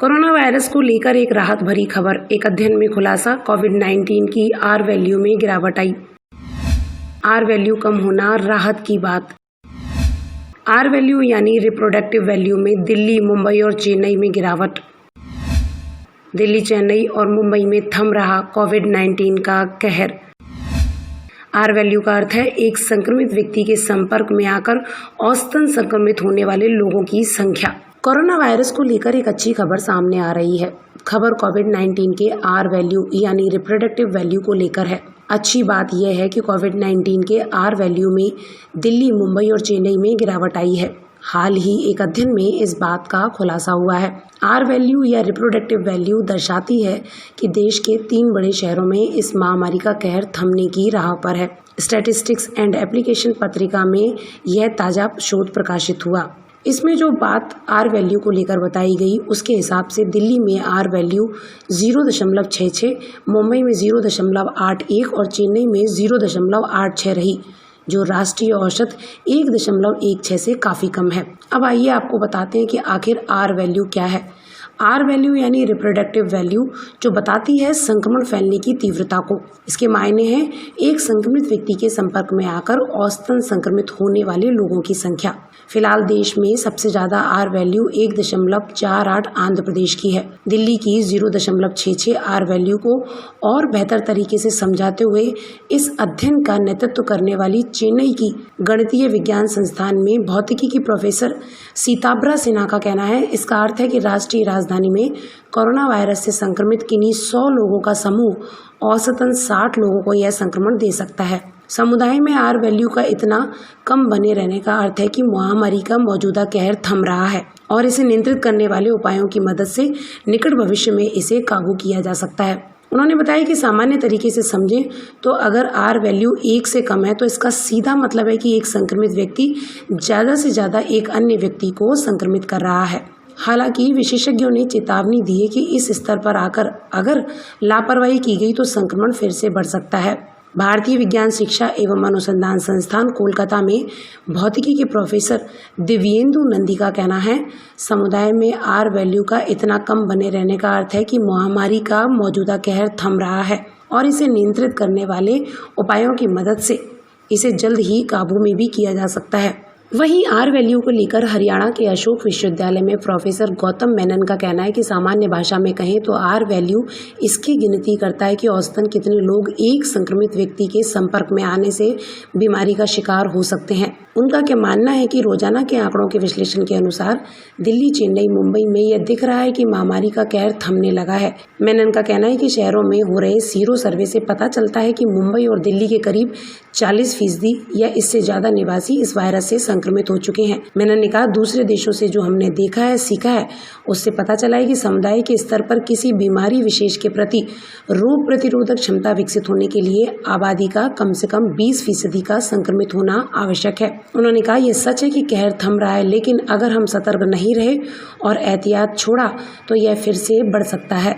Corona virus को लेकर एक राहत भरी खबर। एक अध्ययन में खुलासा, कोविड-19 की आर वैल्यू में गिरावट आई। आर वैल्यू कम होना राहत की बात। आर वैल्यू यानी रिप्रोडक्टिव वैल्यू में दिल्ली, मुंबई और चेन्नई में गिरावट। दिल्ली, चेन्नई और मुंबई में थम रहा कोविड-19 का कहर। आर वैल्यू का अर्थ है एक संक्रमित व्यक्ति के संपर्क में आकर औसतन संक्रमित होने वाले लोगों की संख्या। कोरोना वायरस को लेकर एक अच्छी खबर सामने आ रही है। खबर कोविड-19 के आर वैल्यू यानी रिप्रोडक्टिव वैल्यू को लेकर है। अच्छी बात यह है कि कोविड-19 के आर वैल्यू में दिल्ली, मुंबई और चेन्नई में गिरावट आई है। हाल ही एक अध्ययन में इस बात का खुलासा हुआ है। आर वैल्यू या रिप्रोडक्टिव वैल्यू दर्शाती है कि देश के 3 बड़े शहरों में इस महामारी का कहर थमने की राह पर है। स्टैटिस्टिक्स एंड एप्लीकेशन पत्रिका में यह ताज़ा शोध प्रकाशित हुआ। इसमें जो बात आर वैल्यू को लेकर बताई गई उसके हिसाब से दिल्ली में आर वैल्यू 0.66, मुंबई में 0.81 और चेन्नई में 0.86 रही, जो राष्ट्रीय औसत 1.16 से काफ़ी कम है। अब आइए आपको बताते हैं कि आखिर आर वैल्यू क्या है। आर वैल्यू यानी रिप्रोडक्टिव वैल्यू जो बताती है संक्रमण फैलने की तीव्रता को। इसके मायने हैं एक संक्रमित व्यक्ति के संपर्क में आकर औसतन संक्रमित होने वाले लोगों की संख्या। फिलहाल देश में सबसे ज़्यादा आर वैल्यू 1.48 आंध्र प्रदेश की है। दिल्ली की 0.66 आर वैल्यू को और बेहतर तरीके से समझाते हुए इस अध्ययन का नेतृत्व करने वाली चेन्नई की गणितीय विज्ञान संस्थान में भौतिकी की प्रोफेसर सीताब्रा सिन्हा का कहना है, इसका अर्थ है कि राष्ट्रीय राजधानी में कोरोना वायरस से संक्रमित किन्हीं 100 लोगों का समूह औसतन 60 लोगों को यह संक्रमण दे सकता है। समुदाय में आर वैल्यू का इतना कम बने रहने का अर्थ है कि महामारी का मौजूदा कहर थम रहा है और इसे नियंत्रित करने वाले उपायों की मदद से निकट भविष्य में इसे काबू किया जा सकता है। उन्होंने बताया कि सामान्य तरीके से समझें तो अगर आर वैल्यू 1 से कम है तो इसका सीधा मतलब है कि एक संक्रमित व्यक्ति ज़्यादा से ज़्यादा एक अन्य व्यक्ति को संक्रमित कर रहा है। हालांकि विशेषज्ञों ने चेतावनी दी है कि इस स्तर पर आकर अगर लापरवाही की गई तो संक्रमण फिर से बढ़ सकता है। भारतीय विज्ञान शिक्षा एवं अनुसंधान संस्थान कोलकाता में भौतिकी के प्रोफेसर दिव्येंदु नंदी का कहना है, समुदाय में आर वैल्यू का इतना कम बने रहने का अर्थ है कि महामारी का मौजूदा कहर थम रहा है और इसे नियंत्रित करने वाले उपायों की मदद से इसे जल्द ही काबू में भी किया जा सकता है। वहीं आर वैल्यू को लेकर हरियाणा के अशोक विश्वविद्यालय में प्रोफेसर गौतम मेनन का कहना है कि सामान्य भाषा में कहें तो आर वैल्यू इसकी गिनती करता है कि औसतन कितने लोग एक संक्रमित व्यक्ति के संपर्क में आने से बीमारी का शिकार हो सकते हैं। उनका क्या मानना है कि रोजाना के आंकड़ों के विश्लेषण के अनुसार दिल्ली, चेन्नई, मुंबई में यह दिख रहा है कि महामारी का कहर थमने लगा है। मेनन का कहना है कि शहरों में हो रहे सीरो सर्वे से पता चलता है कि मुंबई और दिल्ली के करीब 40% या इससे ज्यादा निवासी इस वायरस से संक्रमित हो चुके हैं। मेनन ने कहा, दूसरे देशों से जो हमने देखा है, सीखा है, उससे पता चला है कि समुदाय के स्तर पर किसी बीमारी विशेष के प्रति रोग प्रतिरोधक क्षमता विकसित होने के लिए आबादी का कम से कम 20% का संक्रमित होना आवश्यक है। उन्होंने कहा, यह सच है कि कहर थम रहा है, लेकिन अगर हम सतर्क नहीं रहे और एहतियात छोड़ा तो यह फिर से बढ़ सकता है।